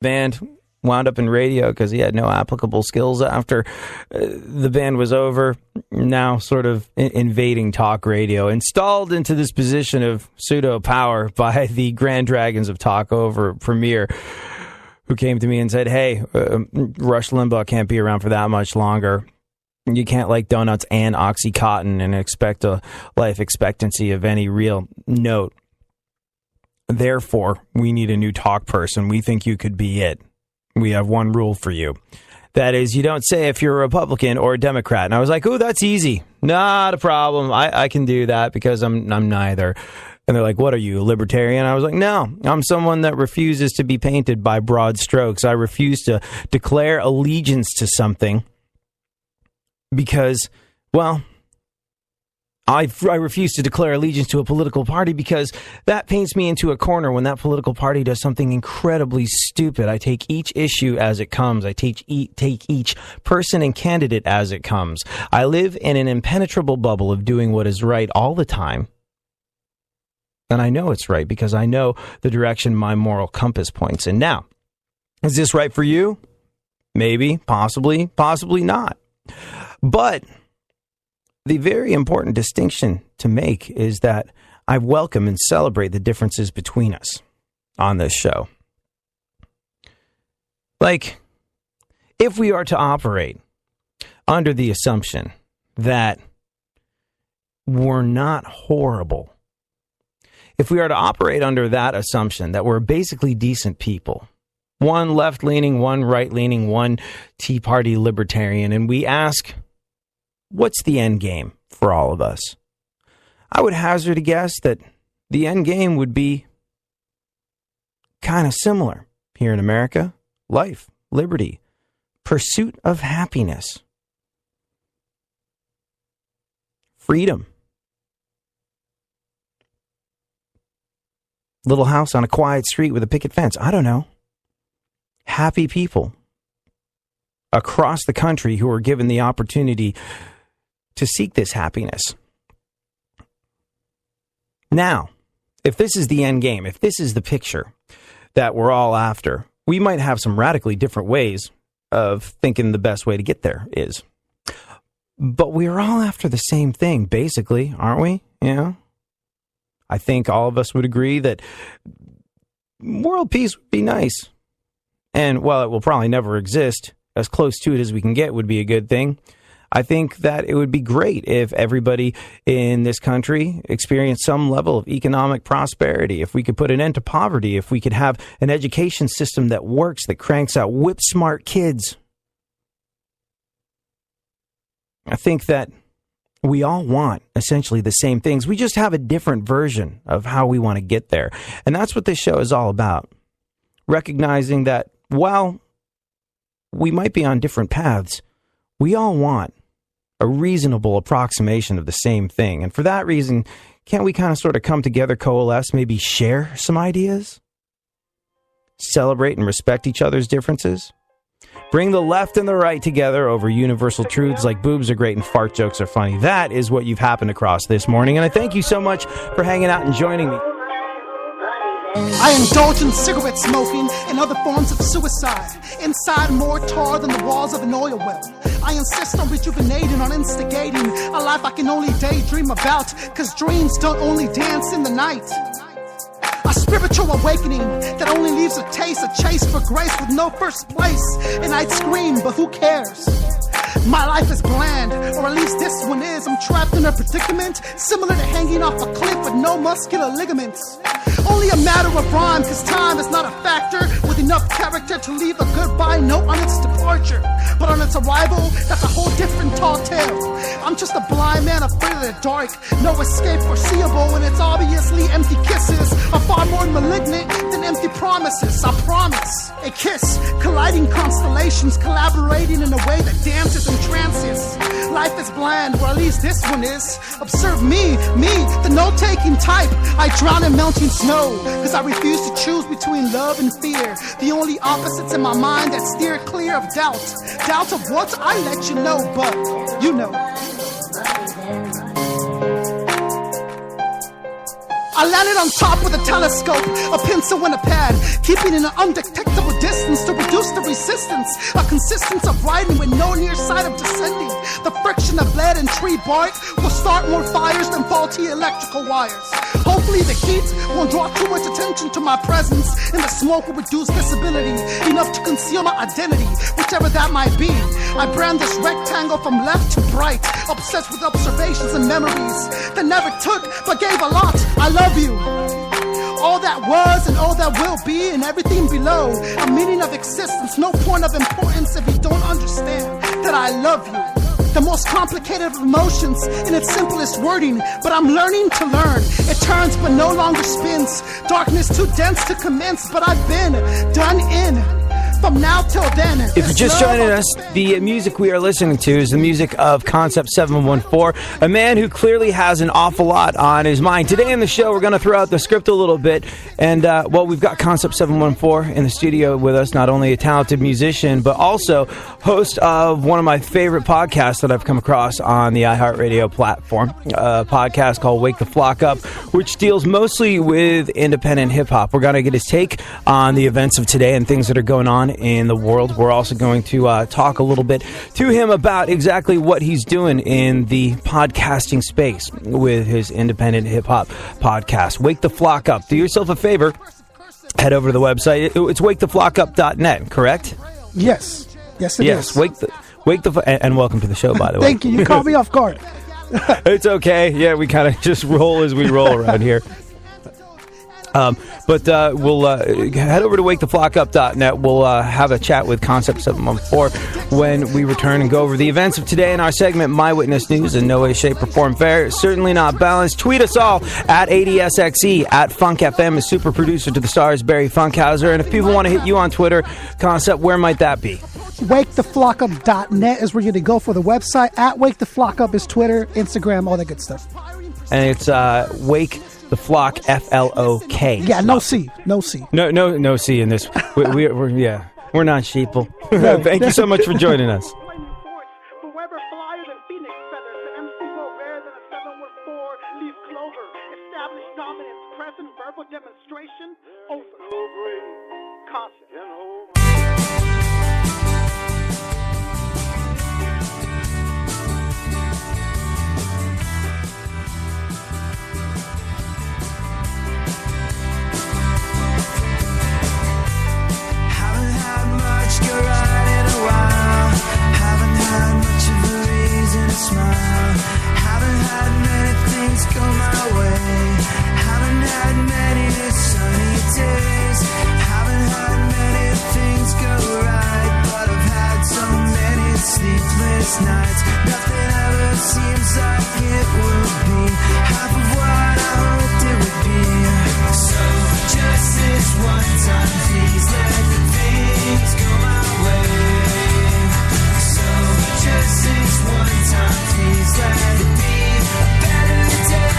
band wound up in radio because he had no applicable skills after the band was over. Now sort of invading talk radio, installed into this position of pseudo power by the Grand Dragons of Talk Over Premier, who came to me and said, hey, Rush Limbaugh can't be around for that much longer. You can't like donuts and Oxycontin and expect a life expectancy of any real note. Therefore, we need a new talk person. We think you could be it. We have one rule for you. That is, you don't say if you're a Republican or a Democrat. And I was like, oh, that's easy. Not a problem. I can do that because I'm neither. And they're like, what are you, a libertarian? I was like, no, I'm someone that refuses to be painted by broad strokes. I refuse to declare allegiance to something because, well, I refuse to declare allegiance to a political party because that paints me into a corner when that political party does something incredibly stupid. I take each issue as it comes. I take each person and candidate as it comes. I live in an impenetrable bubble of doing what is right all the time. And I know it's right because I know the direction my moral compass points in. Now, is this right for you? Maybe, possibly not. But the very important distinction to make is that I welcome and celebrate the differences between us on this show. Like, if we are to operate under the assumption that we're not horrible, if we are to operate under that assumption that we're basically decent people, one left-leaning, one right-leaning, one Tea Party libertarian, and we ask, what's the end game for all of us? I would hazard a guess that the end game would be kind of similar here in America. Life, liberty, pursuit of happiness, freedom, little house on a quiet street with a picket fence. I don't know. Happy people across the country who are given the opportunity to seek this happiness. Now, if this is the end game, if this is the picture that we're all after, we might have some radically different ways of thinking the best way to get there is. But we're all after the same thing, basically, aren't we? You know? I think all of us would agree that world peace would be nice. And while it will probably never exist, as close to it as we can get would be a good thing. I think that it would be great if everybody in this country experienced some level of economic prosperity, if we could put an end to poverty, if we could have an education system that works, that cranks out whip-smart kids. I think that we all want essentially the same things. We just have a different version of how we want to get there. And that's what this show is all about. Recognizing that while we might be on different paths, we all want a reasonable approximation of the same thing. And for that reason, can't we kind of sort of come together, coalesce, maybe share some ideas? Celebrate and respect each other's differences? Bring the left and the right together over universal truths like boobs are great and fart jokes are funny. That is what you've happened across this morning. And I thank you so much for hanging out and joining me. I indulge in cigarette smoking and other forms of suicide. Inside more tar than the walls of an oil well. I insist on rejuvenating, on instigating a life I can only daydream about, cause dreams don't only dance in the night. A spiritual awakening that only leaves a taste, a chase for grace with no first place. And I'd scream, but who cares? My life is bland, or at least this one is. I'm trapped in a predicament similar to hanging off a cliff with no muscular ligaments. Only a matter of rhyme, cause time is not a factor with enough character to leave a goodbye note on its departure. But on its arrival, that's a whole different tall tale. I'm just a blind man afraid of the dark. No escape foreseeable, and it's obviously empty kisses are far more malignant than empty promises. I promise. A kiss, colliding constellations, collaborating in a way that dances and trances. Life is bland, or at least this one is. Observe me, the note-taking type. I drown in melting snow, cause I refuse to choose between love and fear. The only opposites in my mind that steer clear of doubt. Doubt of what? I let you know, but you know. I landed on top with a telescope, a pencil and a pad, keeping an undetectable distance resistance, a consistence of riding with no near sight of descending. The friction of lead and tree bark will start more fires than faulty electrical wires. Hopefully the heat won't draw too much attention to my presence, and the smoke will reduce visibility enough to conceal my identity, whichever that might be. I brand this rectangle from left to right, obsessed with observations and memories that never took but gave a lot. I love you. All that was and all that will be and everything below. A meaning of existence, no point of importance if you don't understand that I love you. The most complicated of emotions in its simplest wording, but I'm learning to learn. It turns but no longer spins. Darkness too dense to commence, but I've been done in. From now till then. If you're just joining us, the music we are listening to is the music of Koncept 714, a man who clearly has an awful lot on his mind. Today in the show, we're going to throw out the script a little bit, and, we've got Koncept 714 in the studio with us, not only a talented musician, but also host of one of my favorite podcasts that I've come across on the iHeartRadio platform, a podcast called Wake the Flock Up, which deals mostly with independent hip-hop. We're going to get his take on the events of today and things that are going on in the world. We're also going to talk a little bit to him about exactly what he's doing in the podcasting space with his independent hip-hop podcast. Wake the Flock Up. Do yourself a favor. Head over to the website. It's waketheflockup.net, correct? Yes. Yes, it is. And welcome to the show, by the way. Thank you. You caught me off guard. It's okay. Yeah, we kind of just roll as we roll around here. But we'll head over to waketheflockup.net. We'll have a chat with Koncept 714 when we return and go over the events of today in our segment, My Witness News. In no way, shape, or form fair. Certainly not balanced. Tweet us all at ADSXE, at FunkFM, is super producer to the stars, Barry Funkhauser. And if people want to hit you on Twitter, Koncept, where might that be? WakeTheFlockUp.net is where you're going to go for the website. At Wake the Flock Up is Twitter, Instagram, all that good stuff. And it's Wake the Flock, F-L-O-K. Yeah, no C. No C. No C in this. We're not sheeple. No. Thank you so much for joining us. Forever flyer than phoenix feathers. The MC more rare than a 714 leaf clover. Established dominance, present verbal demonstration over. Concept. Go right in a while. Haven't had much of a reason to smile. Haven't had many things go my way. Haven't had many sunny days. Haven't had many things go right. But I've had so many sleepless nights. Nothing ever seems like it will be half of what I hoped it would be. So just this one time, please let things go my way. So just this one time, please let it be a better day.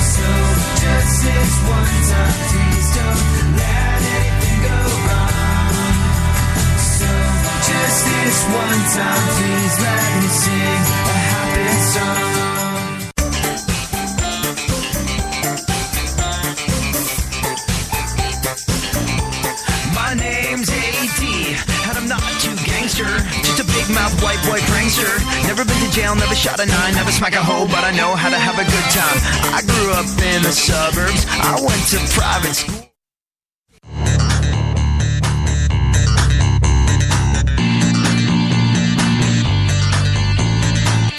So just this one time, please don't let anything go wrong. So just this one time, please let me sing a happy song. My name's A.D., and I'm not too gangster. Just a big mouth white boy prankster. Never been to jail, never shot a nine, never smack a hoe, but I know how to have a good time. I grew up in the suburbs, I went to private school.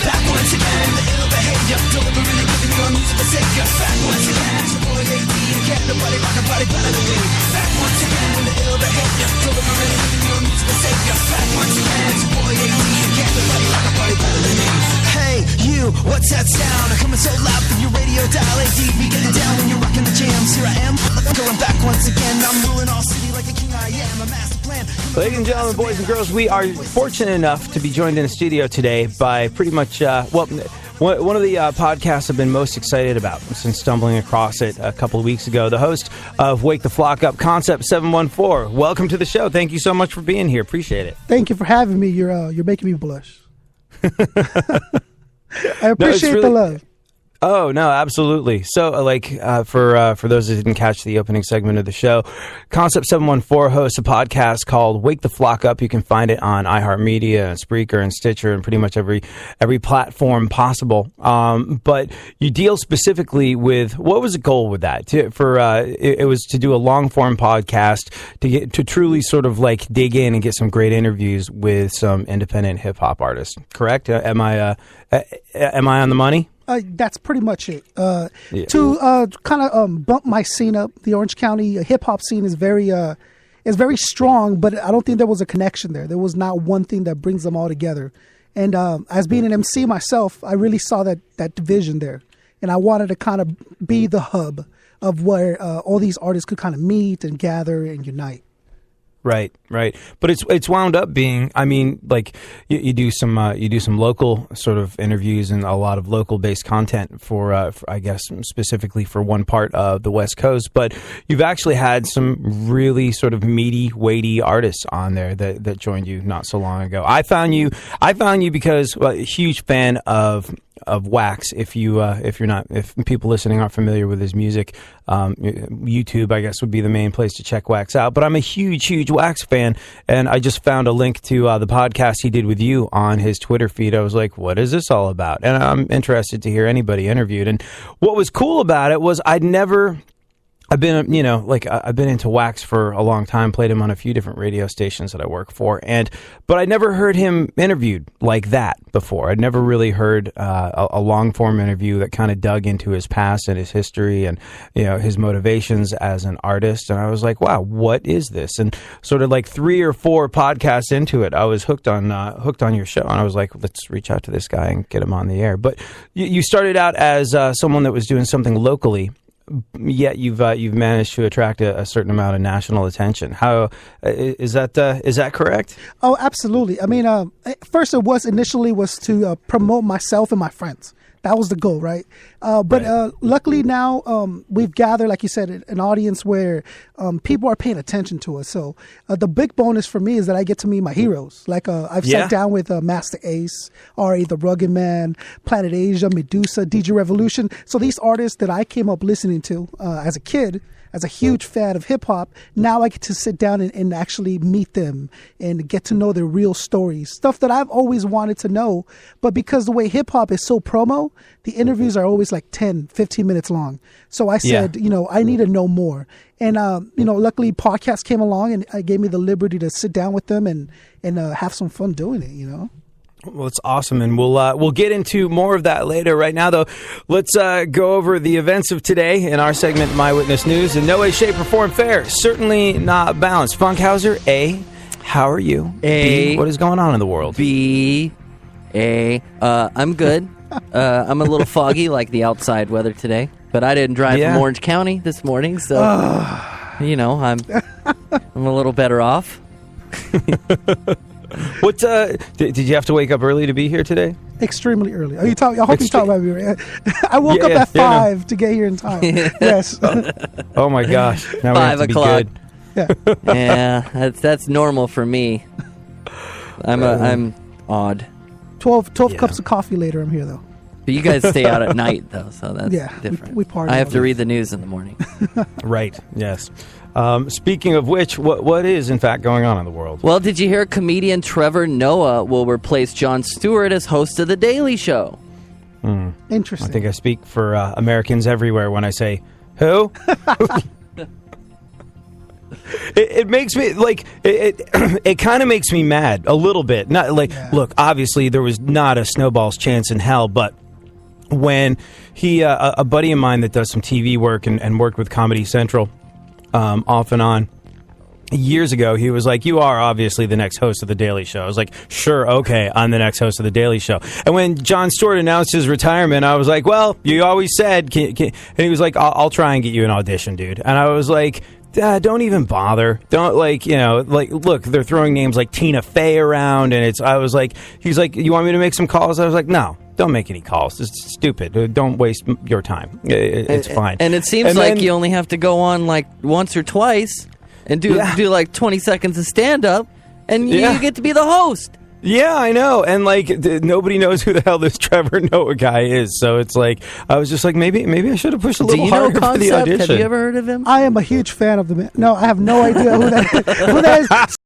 Back once again, the ill behavior, delivering and giving your music a savior. Back once again, it's your boy A.D., and can't nobody rock a party better than me. Back once again, the ill behavior, delivering and giving your music a savior. Back once again, it's your boy A.D., and can't nobody rock a party better than me. Hey, you, what's that sound? I'm coming so loud from your radio dial. A.D., be getting down when you're rocking the jams. Here I am, going back once again. I'm ruling all city like the king I am. A master plan. Ladies and gentlemen, boys and girls, we are fortunate enough to be joined in the studio today by pretty much, one of the podcasts I've been most excited about since stumbling across it a couple of weeks ago. The host of Wake the Flock Up, Koncept 714. Welcome to the show. Thank you so much for being here. Appreciate it. Thank you for having me. You're making me blush. I appreciate the love. Oh, no, absolutely. So, for those that didn't catch the opening segment of the show, Koncept 714 hosts a podcast called Wake the Flock Up. You can find it on iHeartMedia, and Spreaker, and Stitcher, and pretty much every platform possible. But you deal specifically with, what was the goal with that? It was to do a long-form podcast to truly sort of like dig in and get some great interviews with some independent hip-hop artists. Correct? Am I on the money? That's pretty much it. To kind of bump my scene up, the Orange County hip hop scene is very strong, but I don't think there was a connection there. There was not one thing that brings them all together. And as being an MC myself, I really saw that division there, and I wanted to kind of be the hub of where all these artists could kind of meet and gather and unite. Right. But it's wound up being, I mean, like you do some local sort of interviews and a lot of local based content for I guess specifically for one part of the West Coast. But you've actually had some really sort of meaty, weighty artists on there that joined you not so long ago. I found you because a huge fan of Wax. If people listening aren't familiar with his music, YouTube, I guess, would be the main place to check Wax out. But I'm a huge Wax fan, and I just found a link to the podcast he did with you on his Twitter feed. I was like, what is this all about? And I'm interested to hear anybody interviewed. And what was cool about it was I've been into Wax for a long time, played him on a few different radio stations that I work for, but I never heard him interviewed like that before. I'd never really heard a long form interview that kind of dug into his past and his history and his motivations as an artist. And I was like, wow, what is this? And sort of like 3 or 4 podcasts into it, I was hooked on your show, and I was like, let's reach out to this guy and get him on the air. But you started out as someone that was doing something locally. Yet you've managed to attract a certain amount of national attention. How is that correct? Oh, absolutely. I mean, first it was initially to promote myself and my friends. That was the goal, right? Luckily now we've gathered, like you said, an audience where people are paying attention to us. So the big bonus for me is that I get to meet my heroes. Like I've sat down with Master Ace, R.A. the Rugged Man, Planet Asia, Medusa, DJ Revolution. So these artists that I came up listening to as a kid, as a huge fan of hip hop, now I get to sit down and actually meet them and get to know their real stories. Stuff that I've always wanted to know, but because the way hip hop is so promo, the interviews are always like 10, 15 minutes long. So I said, I need to know more. And, luckily podcasts came along and it gave me the liberty to sit down with them and have some fun doing it, Well, it's awesome, and we'll get into more of that later. Right now, though, let's go over the events of today in our segment, My Witness News. In no way, shape, or form fair. Certainly not balanced. Funkhauser, A, how are you? A, B, what is going on in the world? B, A, I'm good. I'm a little foggy like the outside weather today, but I didn't drive from Orange County this morning, so, I'm a little better off. What did you have to wake up early to be here today? Extremely early. I hope you talk about me. Right? I woke up at 5 to get here in time. Yes. Oh my gosh! Now 5 we have to o'clock. Be good. Yeah, that's normal for me. I'm odd. 12 cups of coffee later. I'm here though. But you guys stay out at night though, so that's different. We party. I have to read the news in the morning. Right. Yes. Speaking of which, what is in fact going on in the world? Well, did you hear comedian Trevor Noah will replace Jon Stewart as host of The Daily Show? Interesting. I think I speak for Americans everywhere when I say, who? It makes me, like, it kind of makes me mad a little bit. Not like, look, obviously there was not a snowball's chance in hell, but when a buddy of mine that does some TV work and worked with Comedy Central, off and on, years ago, he was like, you are obviously the next host of The Daily Show. I was like, sure, okay, I'm the next host of The Daily Show. And when Jon Stewart announced his retirement, I was like, well, you always said, and he was like, I'll try and get you an audition, dude. And I was like, don't even bother. Don't, look, they're throwing names like Tina Fey around, and he's like, you want me to make some calls? I was like, no. Don't make any calls. It's stupid. Don't waste your time. It's fine. And it seems like you only have to go on like once or twice and do like 20 seconds of stand-up, and you get to be the host. Yeah, I know. And like nobody knows who the hell this Trevor Noah guy is. So it's like I was just like maybe I should have pushed a little harder for the Concept? audition. Have you ever heard of him? I am a huge fan of the man. No, I have no idea who that is.